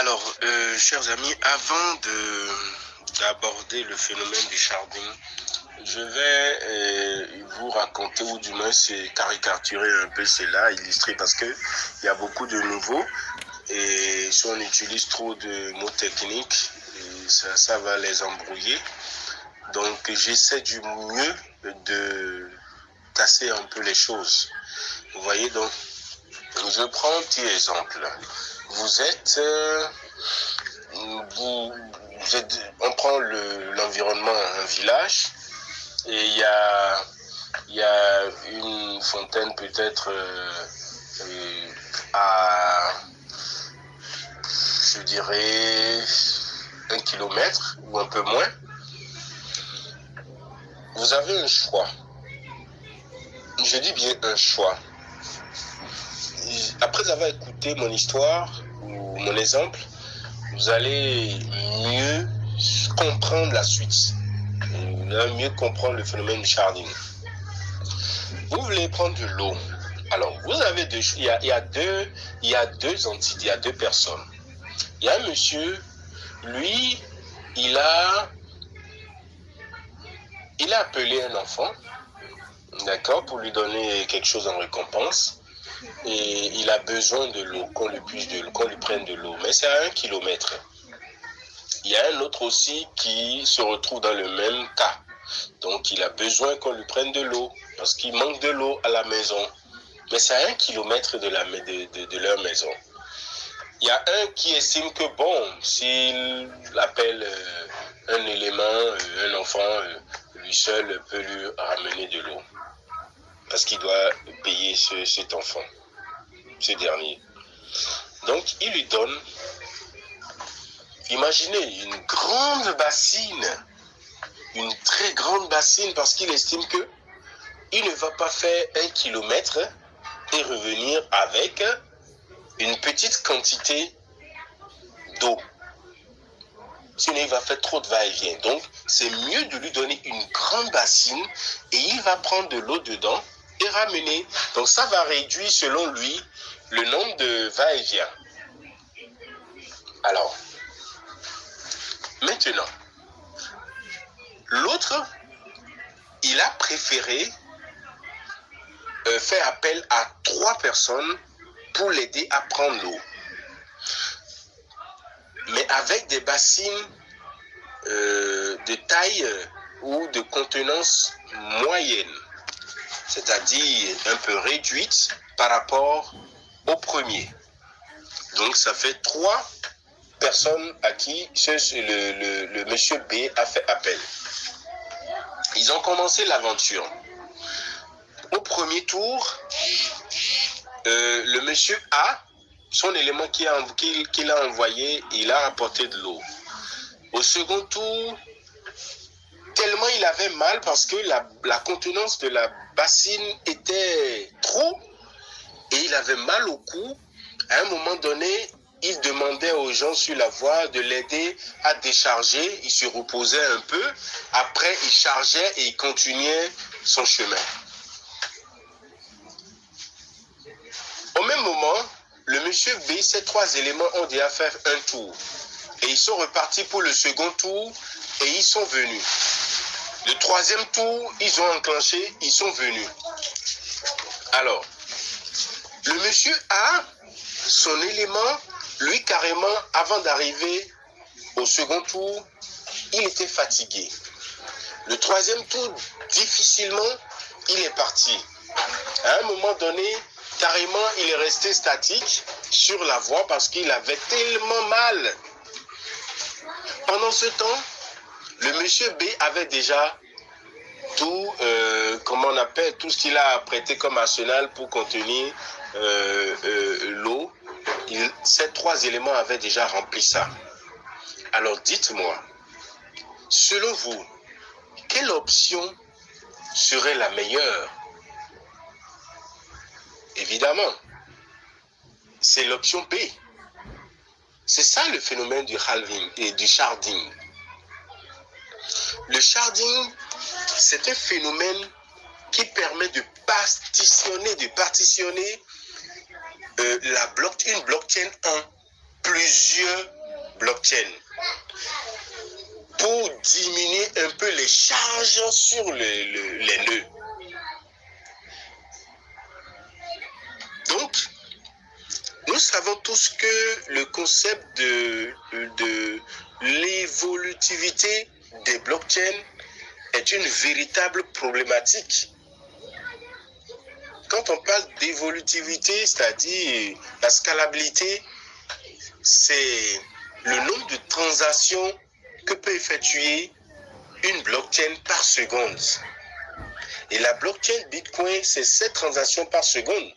Alors, chers amis, avant d'aborder le phénomène du sharding, je vais vous raconter, ou du moins caricaturer un peu cela, illustrer, parce qu'il y a beaucoup de nouveaux, et si on utilise trop de mots techniques, ça va les embrouiller. Donc, j'essaie du mieux de casser un peu les choses. Vous voyez, donc, je prends un petit exemple. Vous êtes... on prend l'environnement, un village, et il y a une fontaine peut-être à, je dirais, 1 kilomètre ou un peu moins. Vous avez un choix. Je dis bien un choix. Après avoir écouté mon histoire ou mon exemple, vous allez mieux comprendre la suite. Vous allez mieux comprendre le phénomène du sharding. Vous voulez prendre de l'eau. Alors, vous avez il y a deux entités, il y a deux personnes. Il y a un monsieur, lui, il a appelé un enfant, d'accord, pour lui donner quelque chose en récompense. Et il a besoin de l'eau, qu'on lui prenne de l'eau. Mais c'est à 1 kilomètre. Il y a un autre aussi qui se retrouve dans le même cas. Donc, il a besoin qu'on lui prenne de l'eau, parce qu'il manque de l'eau à la maison. Mais c'est à 1 kilomètre de leur maison. Il y a un qui estime que, bon, s'il appelle un élément, un enfant, lui seul peut lui ramener de l'eau. Parce qu'il doit payer cet enfant, ce dernier. Donc, il lui donne, imaginez, une grande bassine, une très grande bassine, parce qu'il estime que il ne va pas faire 1 kilomètre et revenir avec une petite quantité d'eau. Sinon, il va faire trop de va-et-vient. Donc, c'est mieux de lui donner une grande bassine et il va prendre de l'eau dedans et ramener. Donc, ça va réduire, selon lui, le nombre de va-et-vient. Alors, maintenant, l'autre, il a préféré faire appel à 3 personnes pour l'aider à prendre l'eau. Mais avec des bassines de taille ou de contenance moyenne, c'est-à-dire un peu réduite par rapport au premier. Donc ça fait 3 personnes à qui le monsieur B a fait appel. Ils ont commencé l'aventure. Au premier tour, le monsieur A, son élément qu'il a envoyé, il a apporté de l'eau. Au second tour, tellement il avait mal parce que la contenance de la bassine était trop et il avait mal au cou. À un moment donné, il demandait aux gens sur la voie de l'aider à décharger. Il se reposait un peu. Après, il chargeait et il continuait son chemin. Au même moment, le monsieur B, ces 3 éléments ont déjà fait un tour. Et ils sont repartis pour le second tour et ils sont venus. Le 3e tour, ils ont enclenché, ils sont venus. Alors, le monsieur A, son élément, lui carrément, avant d'arriver au second tour, il était fatigué. Le 3e tour, difficilement, il est parti. À un moment donné, carrément, il est resté statique sur la voie parce qu'il avait tellement mal. Pendant ce temps, le monsieur B avait déjà tout, comment on appelle, tout ce qu'il a apprêté comme arsenal pour contenir l'eau. Ces 3 éléments avaient déjà rempli ça. Alors dites-moi, selon vous, quelle option serait la meilleure? Évidemment, c'est l'option B. C'est ça le phénomène du halving et du sharding. Le sharding, c'est un phénomène qui permet de partitionner une blockchain 1 plusieurs blockchains pour diminuer un peu les charges sur les nœuds. Donc, nous savons tous que le concept de l'évolutivité des blockchains est une véritable problématique. Quand on parle d'évolutivité, c'est-à-dire la scalabilité, c'est le nombre de transactions que peut effectuer une blockchain par seconde. Et la blockchain Bitcoin, c'est 7 transactions par seconde.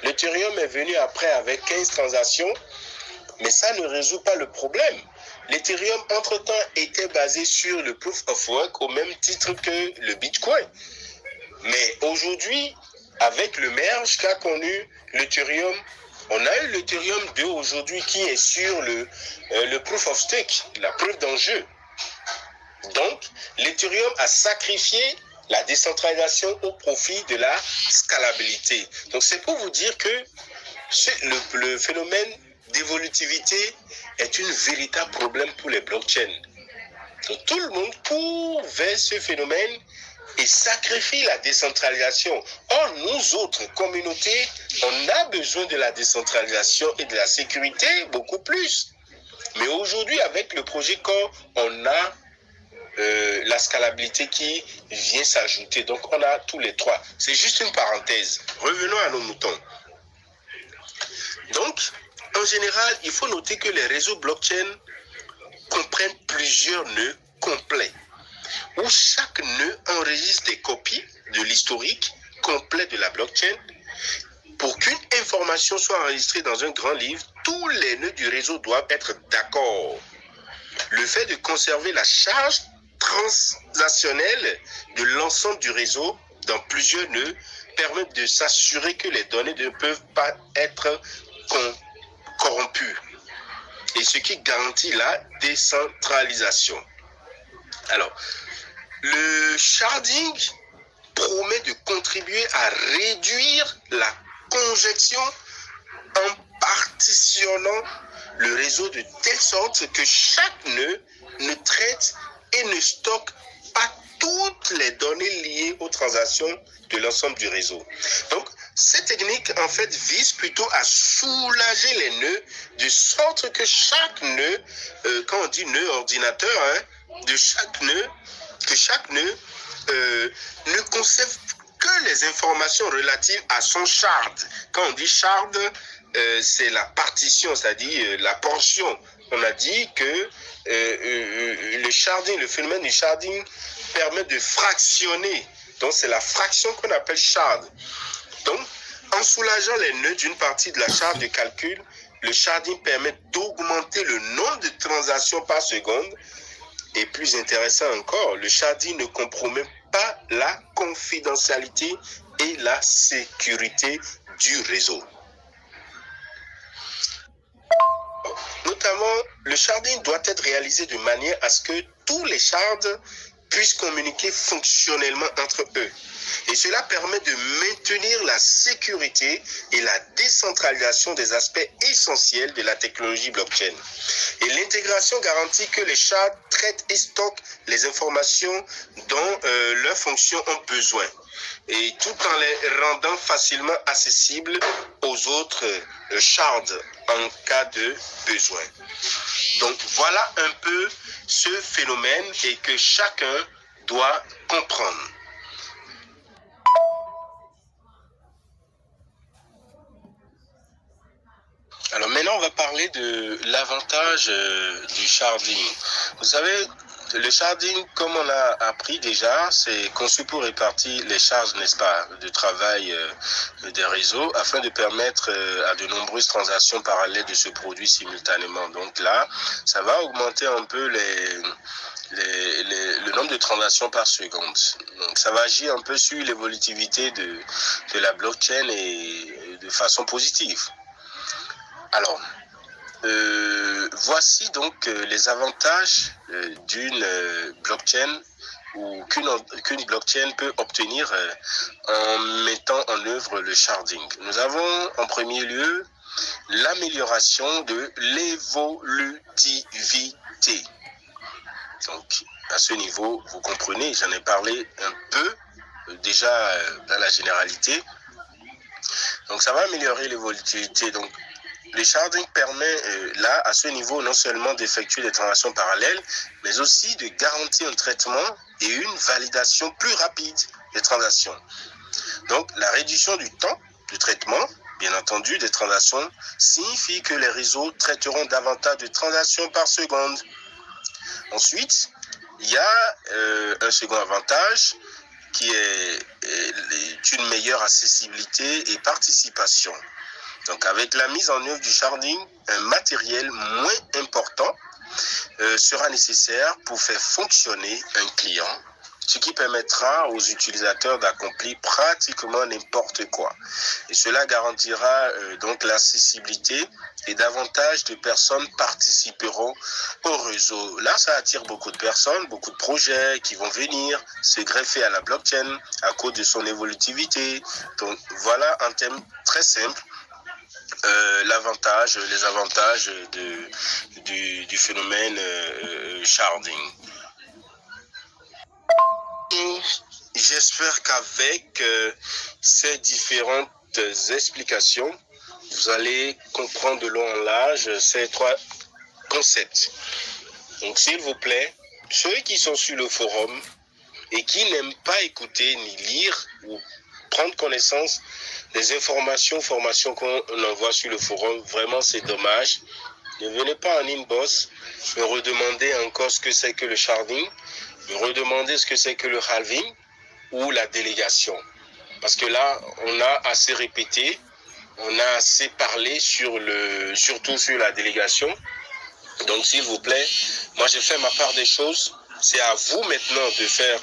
L'Ethereum est venu après avec 15 transactions, mais ça ne résout pas le problème. L'Ethereum, entre-temps, était basé sur le Proof of Work au même titre que le Bitcoin. Mais aujourd'hui, avec le merge qu'a connu l'Ethereum, on a eu l'Ethereum 2 aujourd'hui qui est sur le Proof of Stake, la preuve d'enjeu. Donc, l'Ethereum a sacrifié la décentralisation au profit de la scalabilité. Donc, c'est pour vous dire que le phénomène d'évolutivité est un véritable problème pour les blockchains. Donc, tout le monde court vers ce phénomène et sacrifie la décentralisation. Or, nous autres communautés, on a besoin de la décentralisation et de la sécurité beaucoup plus. Mais aujourd'hui, avec le projet Core, on a la scalabilité qui vient s'ajouter. Donc, on a tous les trois. C'est juste une parenthèse. Revenons à nos moutons. Donc, en général, il faut noter que les réseaux blockchain comprennent plusieurs nœuds complets, où chaque nœud enregistre des copies de l'historique complet de la blockchain. Pour qu'une information soit enregistrée dans un grand livre, tous les nœuds du réseau doivent être d'accord. Le fait de conserver la charge transactionnelle de l'ensemble du réseau dans plusieurs nœuds permet de s'assurer que les données ne peuvent pas être corrompues, et ce qui garantit la décentralisation. Alors, le sharding promet de contribuer à réduire la congestion en partitionnant le réseau de telle sorte que chaque nœud ne traite et ne stocke pas toutes les données liées aux transactions de l'ensemble du réseau. Donc, cette technique, en fait, vise plutôt à soulager les nœuds de sorte que chaque nœud, quand on dit nœud ordinateur, que chaque nœud ne conserve que les informations relatives à son shard. Quand on dit shard, c'est la partition, c'est-à-dire la portion. On a dit que le sharding, le phénomène du sharding permet de fractionner. Donc, c'est la fraction qu'on appelle shard. Donc, en soulageant les nœuds d'une partie de la charge de calcul, le sharding permet d'augmenter le nombre de transactions par seconde. Et plus intéressant encore, le sharding ne compromet pas la confidentialité et la sécurité du réseau. Notamment, le sharding doit être réalisé de manière à ce que tous les shards puissent communiquer fonctionnellement entre eux. Et cela permet de maintenir la sécurité et la décentralisation des aspects essentiels de la technologie blockchain. Et l'intégration garantit que les shards traitent et stockent les informations dont leurs fonctions ont besoin, et tout en les rendant facilement accessibles aux autres shards en cas de besoin. Donc voilà un peu ce phénomène et que chacun doit comprendre. Alors maintenant, on va parler de l'avantage du sharding. Vous savez, le sharding, comme on a appris déjà, c'est conçu pour répartir les charges, n'est-ce pas, de travail des réseaux afin de permettre à de nombreuses transactions parallèles de se produire simultanément. Donc là, ça va augmenter un peu le nombre de transactions par seconde. Donc ça va agir un peu sur l'évolutivité de la blockchain et de façon positive. Alors, voici donc les avantages d'une blockchain ou qu'une blockchain peut obtenir en mettant en œuvre le sharding. Nous avons en premier lieu l'amélioration de l'évolutivité. Donc, à ce niveau, vous comprenez, j'en ai parlé un peu déjà dans la généralité. Donc, ça va améliorer l'évolutivité. Donc, le sharding permet là, à ce niveau, non seulement d'effectuer des transactions parallèles, mais aussi de garantir un traitement et une validation plus rapide des transactions. Donc, la réduction du temps de traitement, bien entendu, des transactions, signifie que les réseaux traiteront davantage de transactions par seconde. Ensuite, il y a un second avantage qui est une meilleure accessibilité et participation. Donc, avec la mise en œuvre du sharding, un matériel moins important sera nécessaire pour faire fonctionner un client, ce qui permettra aux utilisateurs d'accomplir pratiquement n'importe quoi. Et cela garantira donc l'accessibilité et davantage de personnes participeront au réseau. Là, ça attire beaucoup de personnes, beaucoup de projets qui vont venir se greffer à la blockchain à cause de son évolutivité. Donc, voilà un thème très simple. Les avantages du phénomène sharding. J'espère qu'avec ces différentes explications, vous allez comprendre de long en large ces trois concepts. Donc, s'il vous plaît, ceux qui sont sur le forum et qui n'aiment pas écouter ni lire ou prendre connaissance des formations qu'on envoie sur le forum, vraiment c'est dommage. Ne venez pas en inbox me redemander encore ce que c'est que le sharding, me redemander ce que c'est que le halving ou la délégation. Parce que là, on a assez répété, on a assez parlé surtout sur la délégation. Donc s'il vous plaît, moi j'ai fait ma part des choses. C'est à vous maintenant de faire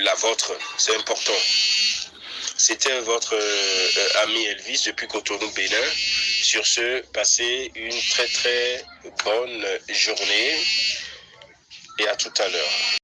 la vôtre. C'est important. C'était votre ami Elvis depuis Cotonou, Bénin. Sur ce, passez une très très bonne journée et à tout à l'heure.